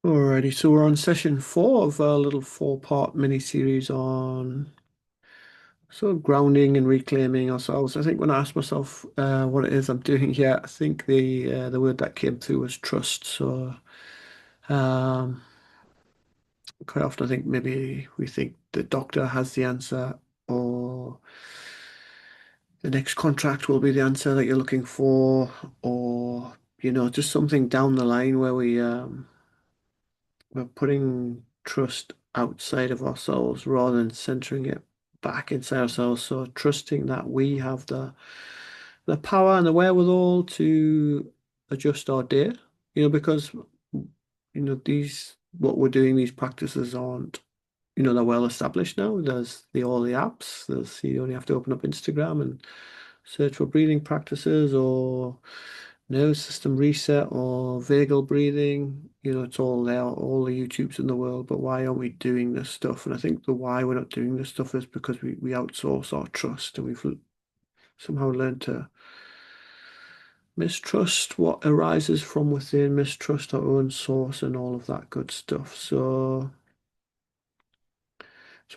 Alrighty, so we're on session 4 of a little 4-part mini series on sort of grounding and reclaiming ourselves. I think when I asked myself what it is I'm doing here, I think the word that came through was trust. So um, quite often I think maybe we think the doctor has the answer, or the next contract will be the answer that you're looking for, or just something down the line where we're putting trust outside of ourselves rather than centering it back inside ourselves. So trusting that we have the power and the wherewithal to adjust our day, because these what we're doing, these practices aren't, they're well established now. There's all the apps. You only have to open up Instagram and search for breathing practices or nervous system reset or vagal breathing. It's all there, all the YouTubes in the world. But why aren't we doing this stuff? And I think the why we're not doing this stuff is because we outsource our trust, and we've somehow learned to mistrust what arises from within, mistrust our own source, and all of that good stuff. So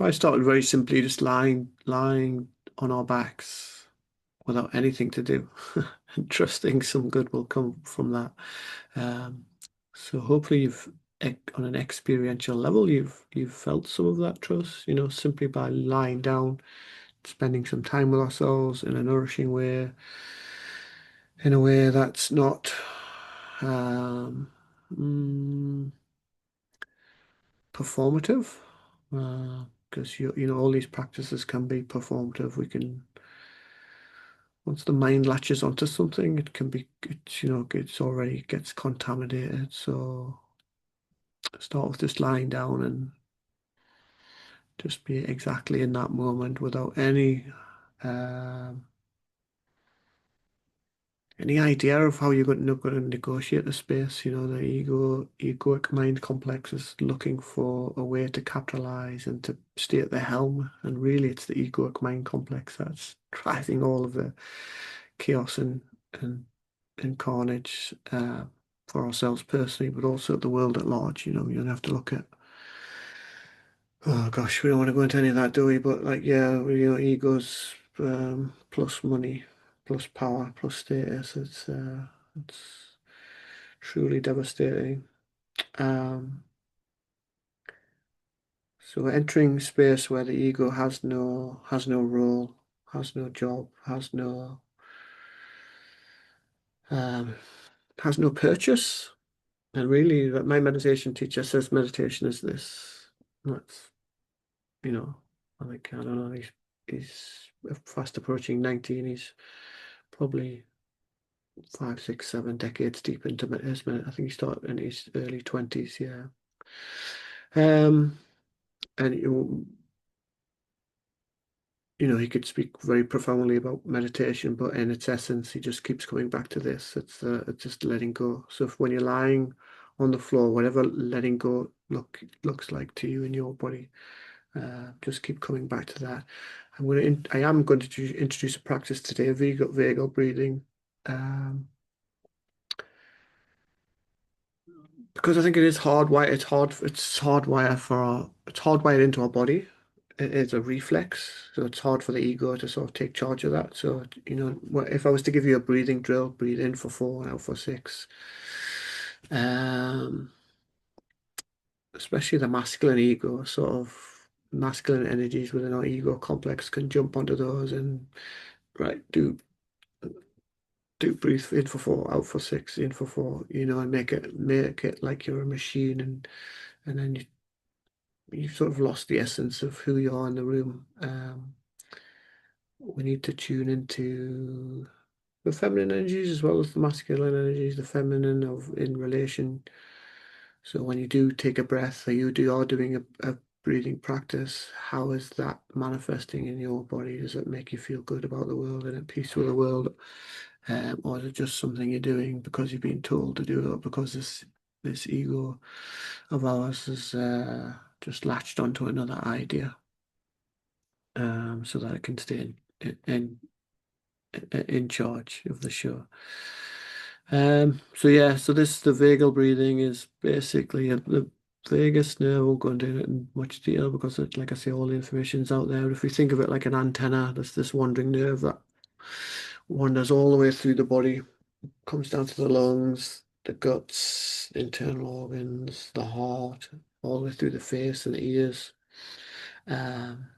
I started very simply just lying on our backs without anything to do, and trusting some good will come from that. Um, so hopefully on an experiential level, you've felt some of that trust, simply by lying down, spending some time with ourselves in a nourishing way, in a way that's not um, mm, performative. Because all these practices can be performative. We can Once the mind latches onto something, it's already gets contaminated. So start with just lying down and just be exactly in that moment without um, any idea of how you're going to negotiate the space. The egoic mind complex is looking for a way to capitalize and to stay at the helm. And really, it's the egoic mind complex that's driving all of the chaos and, and carnage for ourselves personally, but also the world at large. You don't have to look at. Oh gosh, we don't want to go into any of that, do we? But like, yeah, egos plus money, plus power, plus status. It's truly devastating. Um, so we're entering space where the ego has no role, has no job, um, has no purchase. And really, my meditation teacher says meditation is this. That's you know, I think, I don't know, he's fast approaching 90, and he's probably 5, 6, 7 decades deep into his minute. I think he started in his early 20s, yeah. And he could speak very profoundly about meditation, but in its essence, he just keeps coming back to this. It's just letting go. So when you're lying on the floor, whatever letting go looks like to you in your body, just keep coming back to that. I am going to introduce a practice today, vagal breathing, um, because I think it is hardwired. It's hardwired into our body. It's a reflex, so it's hard for the ego to sort of take charge of that. So, if I was to give you a breathing drill, breathe in for 4 out for 6. Um, Especially the masculine ego, sort of masculine energies within our ego complex can jump onto those and right, do breathe in for 4, out for 6, in for 4, and make it like you're a machine, and then you've sort of lost the essence of who you are in the room. We need to tune into the feminine energies as well as the masculine energies, the feminine of in relation. So when you do take a breath, or are doing a breathing practice, how is that manifesting in your body? Does it make you feel good about the world and at peace with the world? Or is it just something you're doing because you've been told to do it, because this ego of ours is just latched onto another idea, so that it can stay in charge of the show. So yeah, so this the vagal breathing is basically the vagus nerve. Won't go into it in much detail because, like I say, all the information's out there. If we think of it like an antenna, there's this wandering nerve that wanders all the way through the body, comes down to the lungs, the guts, internal organs, the heart, all the way through the face and the ears. Um,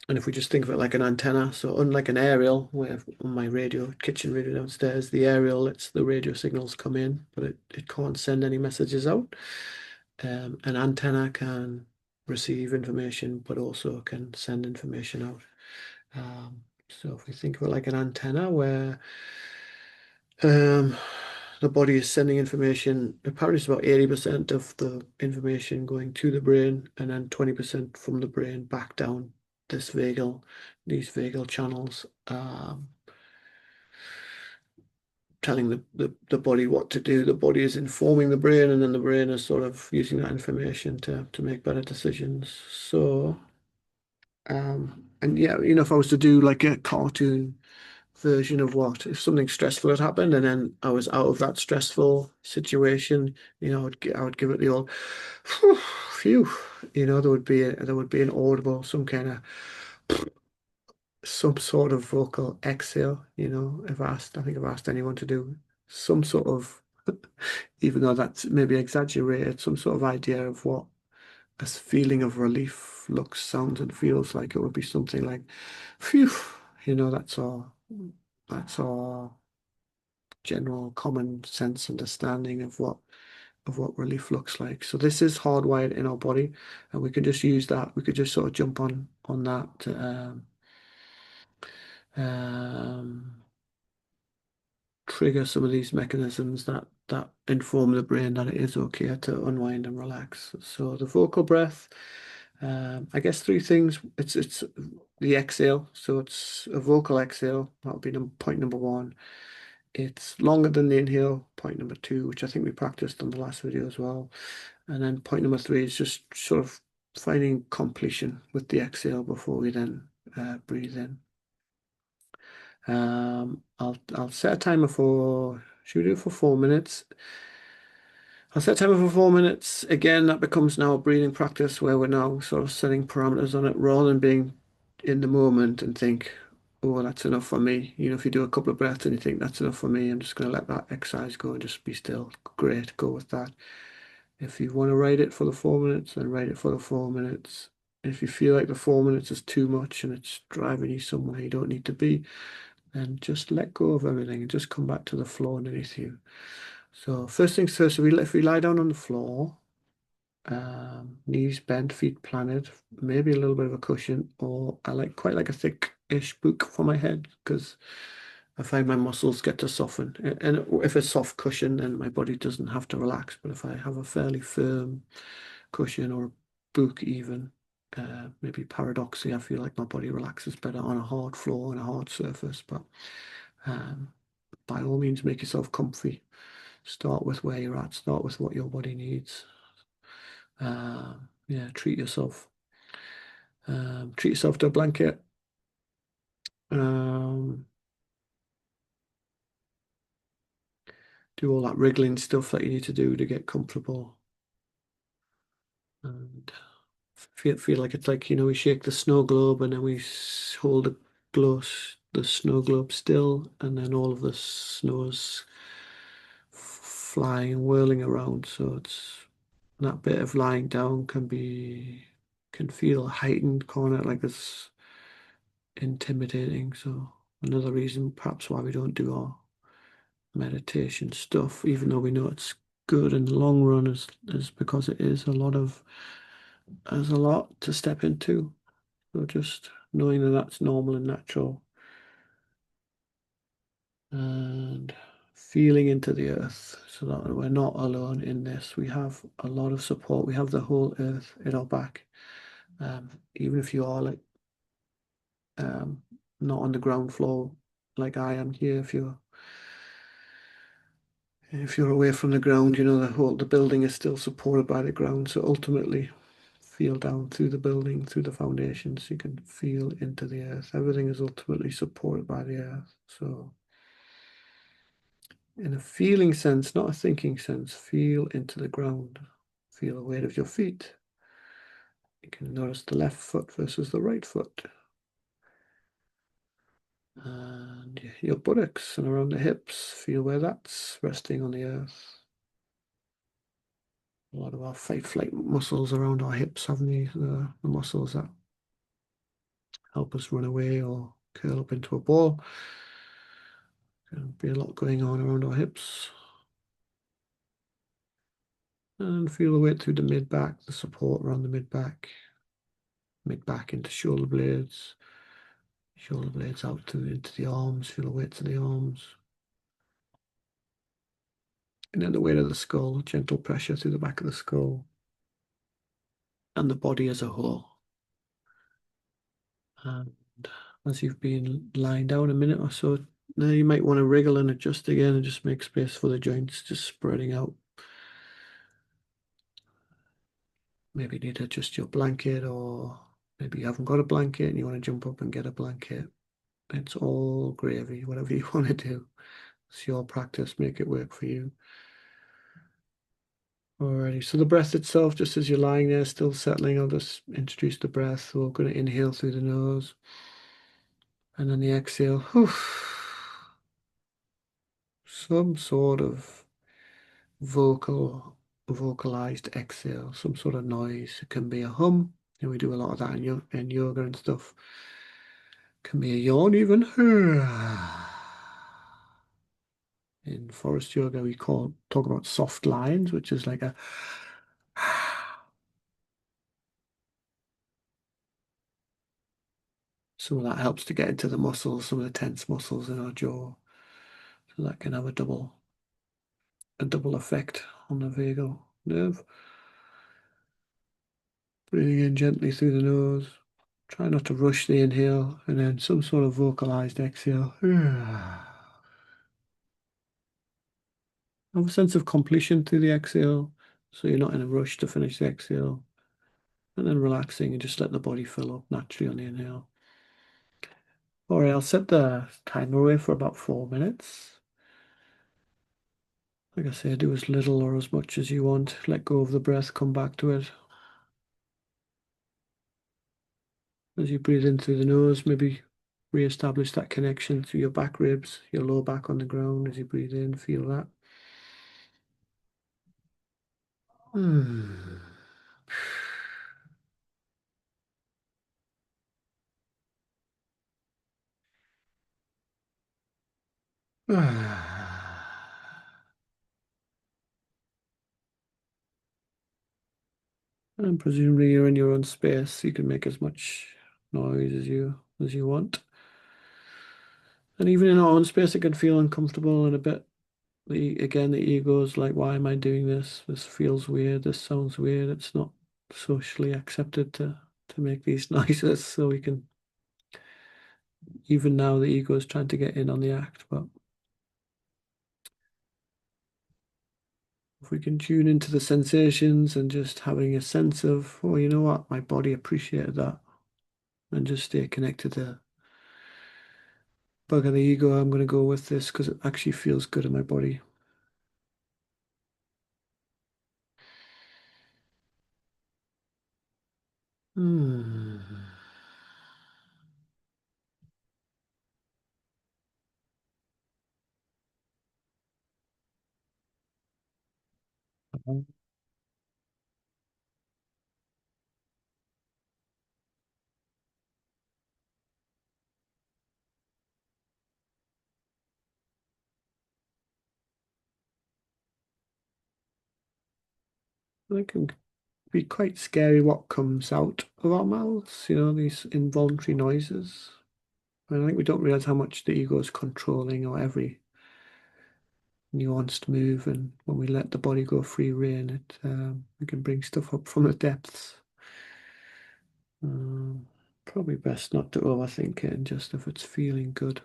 And if we just think of it like an antenna, so unlike an aerial, where on my radio, kitchen radio downstairs, the aerial lets the radio signals come in, but it can't send any messages out. An antenna can receive information, but also can send information out. So if we think of it like an antenna where um, the body is sending information, apparently it's about 80% of the information going to the brain and then 20% from the brain back down this vagal, these vagal channels, telling the body what to do. The body is informing the brain, and then the brain is sort of using that information to make better decisions. So, and yeah, if I was to do like a cartoon version of what if something stressful had happened and then I was out of that stressful situation, I would give it the old phew, there would be an audible, some sort of vocal exhale, I think I've asked anyone to do some sort of, even though that's maybe exaggerated, some sort of idea of what a feeling of relief looks, sounds, and feels like. It would be something like, phew, that's our general common sense understanding of what relief looks like. So this is hardwired in our body, and we can just use that. We could just sort of jump on that to um, trigger some of these mechanisms that inform the brain that it is okay to unwind and relax. So the vocal breath, I guess three things. It's the exhale. So it's a vocal exhale. That'll be point number one. It's longer than the inhale, point number two, which I think we practiced on the last video as well. And then point number three is just sort of finding completion with the exhale before we then breathe in. I'll set a timer for, should we do it for 4 minutes? I'll set a timer for 4 minutes. Again, that becomes now a breathing practice where we're now sort of setting parameters on it rather than being in the moment and think, oh, that's enough for me. If you do a couple of breaths and you think that's enough for me, I'm just going to let that exercise go and just be still. Great, go with that. If you want to write it for the 4 minutes, then write it for the 4 minutes. If you feel like the 4 minutes is too much and it's driving you somewhere you don't need to be, then just let go of everything and just come back to the floor underneath you. So first things first, if we lie down on the floor, knees bent, feet planted, maybe a little bit of a cushion, or I quite like a thick-ish book for my head because I find my muscles get to soften. And if it's soft cushion, then my body doesn't have to relax. But if I have a fairly firm cushion or a book even, maybe paradoxically, I feel like my body relaxes better on a hard floor and a hard surface. But um, by all means, make yourself comfy. Start with where you're at. Start with what your body needs. Yeah, treat yourself. Treat yourself to a blanket. Um, do all that wriggling stuff that you need to do to get comfortable. And feel like it's like, we shake the snow globe and then we hold the snow globe still, and then all of the snow's flying, whirling around. So it's that bit of lying down can feel heightened, corner like this intimidating. So another reason perhaps why we don't do our meditation stuff, even though we know it's good in the long run, is because it is there's a lot to step into. So just knowing that that's normal and natural and feeling into the earth so that we're not alone in this. We have a lot of support. We have the whole earth in our back. Even if you are like um, not on the ground floor like I am here, if you're away from the ground, the building is still supported by the ground. So ultimately, feel down through the building, through the foundations. You can feel into the earth. Everything is ultimately supported by the earth. So In a feeling sense, not a thinking sense. Feel into the ground. Feel the weight of your feet. You can notice the left foot versus the right foot. And your buttocks and around the hips. Feel where that's resting on the earth. A lot of our fight flight muscles around our hips, haven't we? The muscles that help us run away or curl up into a ball. There'll be a lot going on around our hips. And feel the weight through the mid-back, the support around the mid-back. Mid-back into shoulder blades. Shoulder blades out into the arms. Feel the weight to the arms. And then the weight of the skull, gentle pressure through the back of the skull. And the body as a whole. And as you've been lying down a minute or so, now you might want to wriggle and adjust again and just make space for the joints, just spreading out. Maybe you need to adjust your blanket, or maybe you haven't got a blanket and you want to jump up and get a blanket. It's all gravy, whatever you want to do. It's your practice, make it work for you. Alrighty, so the breath itself, just as you're lying there, still settling, I'll just introduce the breath. We're going to inhale through the nose, and then the exhale. Some sort of vocalized exhale, some sort of noise. It can be a hum, and we do a lot of that in yoga and stuff. It can be a yawn even. In forest yoga, we talk about soft lines, which is like a some of that helps to get into the muscles, some of the tense muscles in our jaw. So that can have a double effect on the vagal nerve. Breathing in gently through the nose. Try not to rush the inhale, and then some sort of vocalized exhale. Have a sense of completion through the exhale, so you're not in a rush to finish the exhale. And then relaxing and just let the body fill up naturally on the inhale. All right, I'll set the timer away for about 4 minutes. Like I say, do as little or as much as you want. Let go of the breath, come back to it. As you breathe in through the nose, maybe re-establish that connection through your back ribs, your lower back on the ground. As you breathe in, feel that. Hmm. And presumably you're in your own space. You can make as much noise as you want. And even in our own space, it can feel uncomfortable and a bit. Again, the ego is like, why am I doing this? This feels weird. This sounds weird. It's not socially accepted to make these noises. So we can, even now, the ego is trying to get in on the act. But if we can tune into the sensations and just having a sense of, oh, you know what, my body appreciated that, and just stay connected to bugger the ego. I'm going to go with this because it actually feels good in my body. Hmm. It can be quite scary what comes out of our mouths, these involuntary noises. And I think we don't realize how much the ego is controlling or every nuanced move. And when we let the body go free rein, we can bring stuff up from the depths. Probably best not to overthink it, and just if it's feeling good,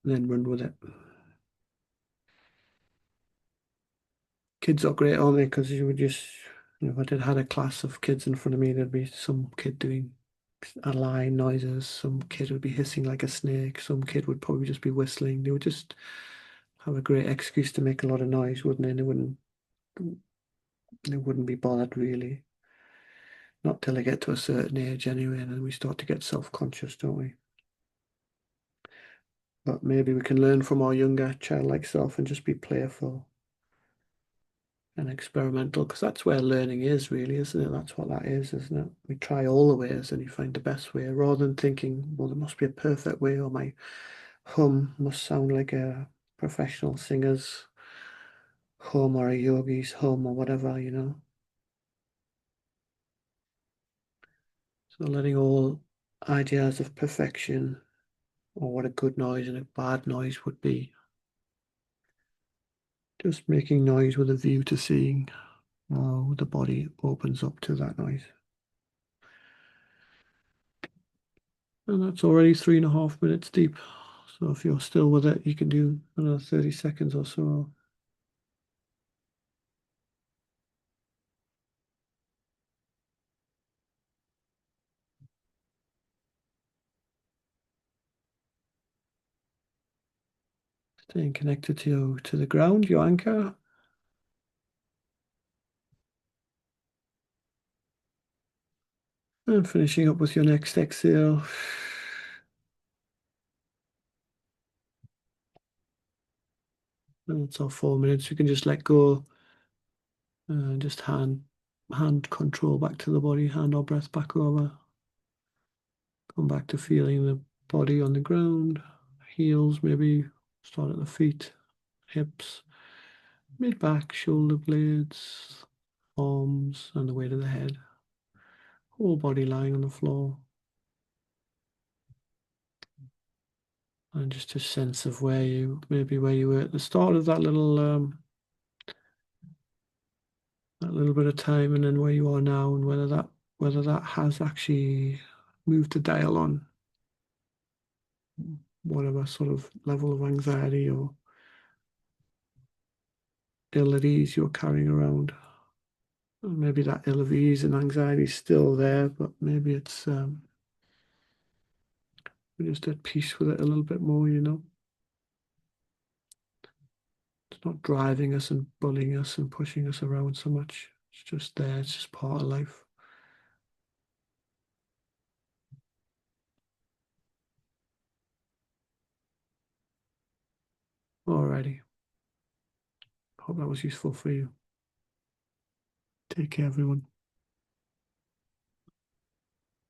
then run with it. Kids are great, aren't they? Because you would just, if I had a class of kids in front of me, there'd be some kid doing a line noises, some kid would be hissing like a snake, some kid would probably just be whistling. They would just have a great excuse to make a lot of noise, wouldn't they? They wouldn't be bothered really. Not till they get to a certain age anyway, and then we start to get self-conscious, don't we? But maybe we can learn from our younger childlike self and just be playful and experimental, because that's where learning is really, isn't it? That's what that is, isn't it? We try all the ways and you find the best way rather than thinking, well, there must be a perfect way or my hum must sound like a professional singer's hum or a yogi's hum or whatever. So letting all ideas of perfection or what a good noise and a bad noise would be. Just making noise with a view to seeing how the body opens up to that noise. And that's already 3.5 minutes deep. So if you're still with it, you can do another 30 seconds or so. Staying connected to the ground, your anchor. And finishing up with your next exhale. And that's our 4 minutes. You can just let go and just hand control back to the body, hand our breath back over. Come back to feeling the body on the ground, heels maybe, start at the feet, hips, mid-back, shoulder blades, arms, and the weight of the head. Whole body lying on the floor. And just a sense of where you were at the start of that little bit of time, and then where you are now, and whether that has actually moved the dial on whatever sort of level of anxiety or ill at ease you're carrying around. Maybe that ill at ease and anxiety is still there, but maybe we're just at peace with it a little bit more. It's not driving us and bullying us and pushing us around so much. It's just there. It's just part of life. Alrighty. Hope that was useful for you. Take care, everyone.